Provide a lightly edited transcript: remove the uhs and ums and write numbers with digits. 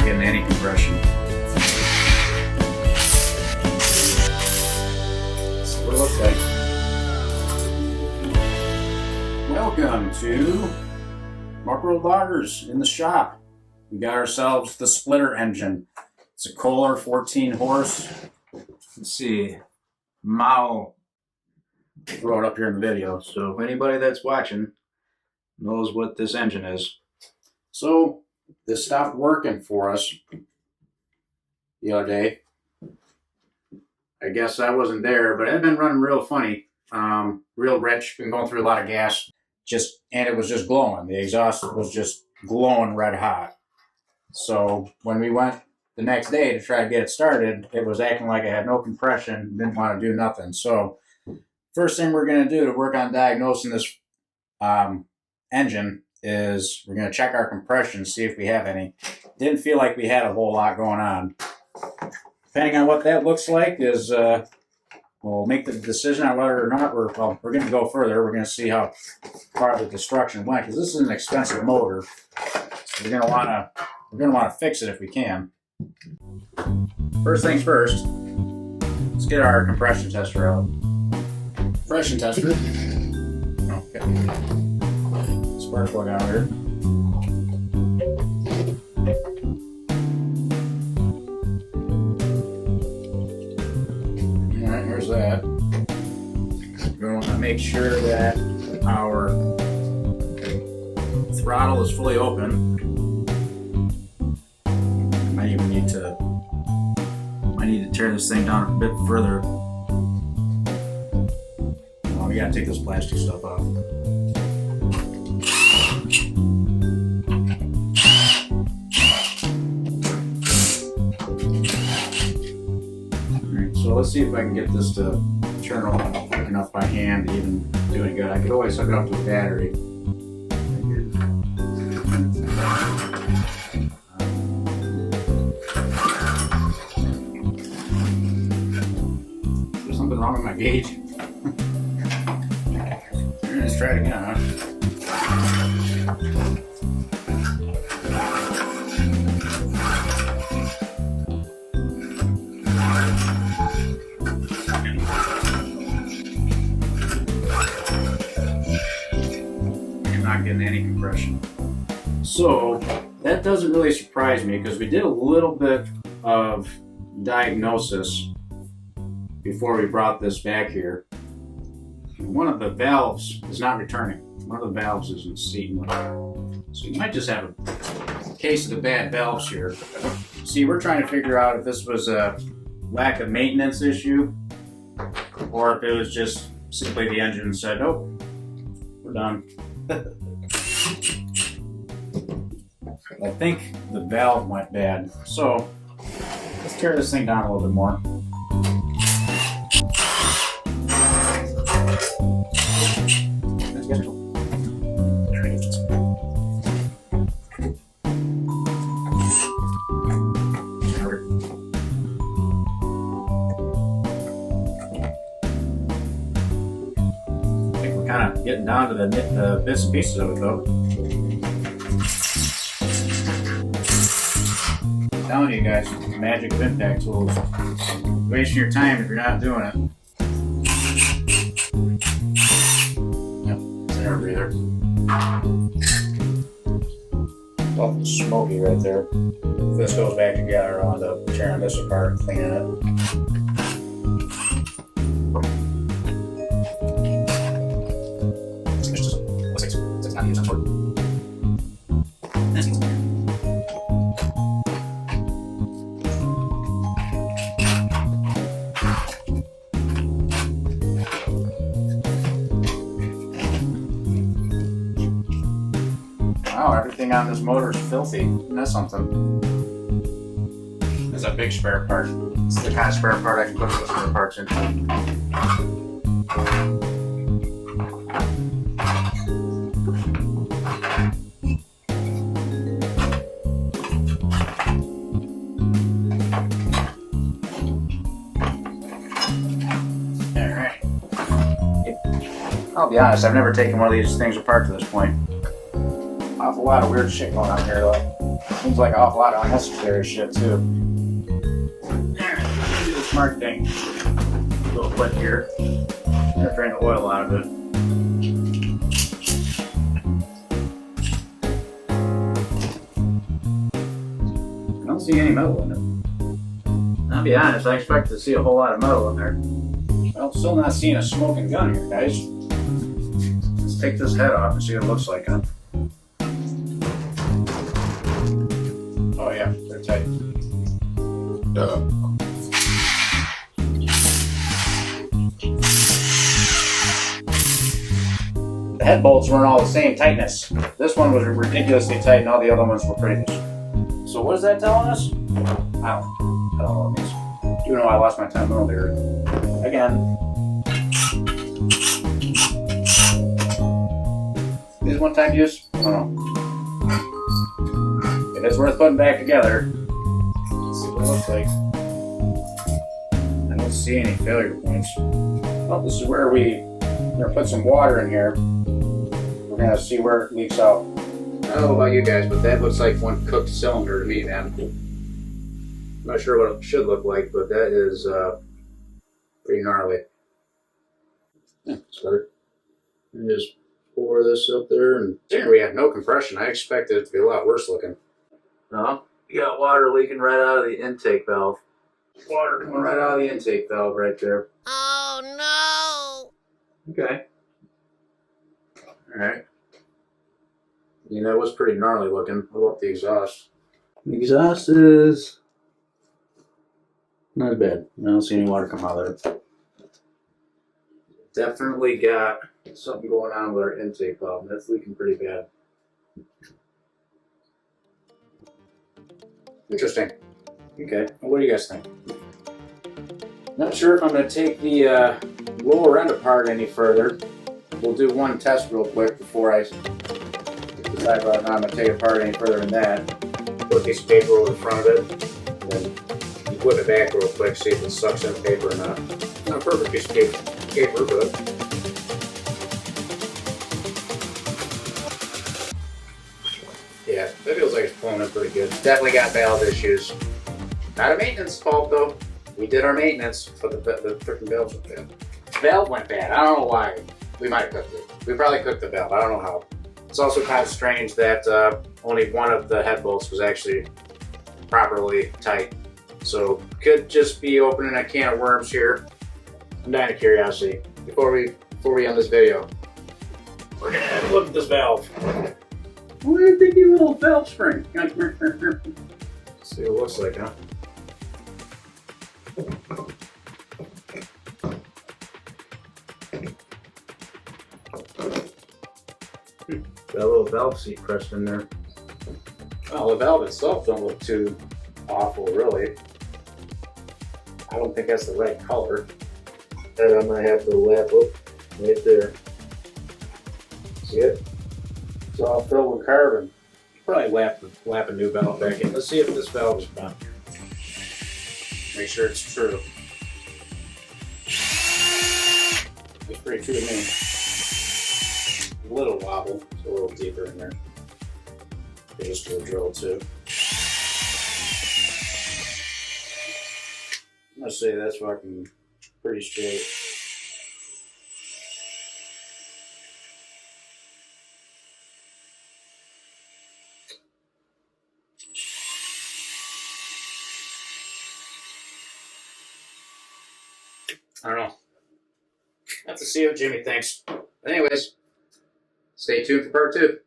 getting any compression. That's what it looks like. Welcome to Muckroad Loggers in the shop. We got ourselves the splitter engine. It's a Kohler 14 horse. Let's see, Mao wrote up here in the video. So anybody that's watching knows what this engine is. So this stopped working for us the other day. I guess I wasn't there, but it had been running real funny, real rich, been going through a lot of gas, and it was just glowing. The exhaust was just glowing red hot. So when we went the next day to try to get it started, it was acting like it had no compression, didn't want to do nothing. So first thing we're going to do to work on diagnosing this engine is we're going to check our compression, see if we have any. Didn't feel like we had a whole lot going on. Depending on what that looks like is we'll make the decision on whether or not we're going to go further. We're going to see how far the destruction went, because this is an expensive motor. So we're going to want to fix it if we can. First things first, let's get our compression tester out. Compression tester. Okay. Spark plug out here. Alright, here's that. We're going to make sure that our throttle is fully open. I need to tear this thing down a bit further. Oh, we gotta take this plastic stuff off. Alright, so let's see if I can get this to turn on quick enough by hand to even do any good. I could always hook it up to a battery. Wrong with my gauge. Let's try it again, huh? I'm not getting any compression. So that doesn't really surprise me, because we did a little bit of diagnosis before we brought this back here. One of the valves is not returning. One of the valves isn't seating. So you might just have a case of the bad valves here. See, we're trying to figure out if this was a lack of maintenance issue, or if it was just simply the engine said, "Oh, we're done." I think the valve went bad. So let's tear this thing down a little bit more. Kind of getting down to the bits and pieces of it, though. I'm telling you guys, the magic of impact tools. Wasting your time if you're not doing it. Yep, it's an air breather. Something smoky right there. If this goes back together, I'll end up tearing this apart and cleaning it. Wow, everything on this motor is filthy. Isn't that something? That's a big spare part. It's the kind of spare part I can put the spare parts into. I'll be honest, I've never taken one of these things apart to this point. Awful lot of weird shit going on here though. Seems like an awful lot of unnecessary shit too. Alright, let's do the smart thing. A little quick here. I'm gonna drain the oil out of it. I don't see any metal in it. I'll be honest, I expected to see a whole lot of metal in there. Well, still not seeing a smoking gun here, guys. Let's take this head off and see what it looks like, huh? Oh yeah, they're tight. The head bolts weren't all the same tightness. This one was ridiculously tight and all the other ones were pretty loose. So what is that telling us? I don't know what it means. You know I lost my time earlier. Again. Is one-time use? I don't know. It is worth putting back together. Let's see what it looks like. I don't see any failure points. Well, this is where we're going to put some water in here. We're going to see where it leaks out. I don't know about you guys, but that looks like one cooked cylinder to me, man. I'm not sure what it should look like, but that is pretty gnarly. Yeah, start. And just pour this up there, and there we have no compression. I expected it to be a lot worse looking. No, you got water leaking right out of the intake valve. Water coming right out of the intake valve right there. Oh no! Okay. Alright. You know, that was pretty gnarly looking. What about the exhaust? The exhaust is not bad. I don't see any water come out of it. Definitely got something going on with our intake valve. That's leaking pretty bad. Interesting. Okay, well, what do you guys think? Not sure if I'm going to take the lower end apart any further. We'll do one test real quick before I decide whether or not I'm going to take it apart any further than that. Put a piece of paper over the front of it, and then you flip it back real quick, see if it sucks in the paper or not. Not a perfect piece of paper, but yeah, that feels like it's pulling in pretty good. Definitely got valve issues. Not a maintenance fault though. We did our maintenance, but the freaking valves went bad. Valve went bad. I don't know why. We might have cooked it. We probably cooked the valve. I don't know how. It's also kind of strange that only one of the head bolts was actually properly tight. So could just be opening a can of worms here. I'm dying of curiosity. Before we end this video, we're gonna have a look at this valve. What do you think, you little valve spring? See what it looks like, huh? Got a little valve seat pressed in there. Well, the valve itself don't look too awful, really. I don't think that's the right color. That I'm gonna have to lap up right there. See it? It's all filled with carbon. Probably lap a new valve back in. Let's see if this valve is bent. Make sure it's true. It's pretty true to me. A little wobble, so a little deeper in there. Just do a drill too. Let's say that's fucking pretty straight. I don't know. Have to see what Jimmy thinks. But anyways, stay tuned for part 2.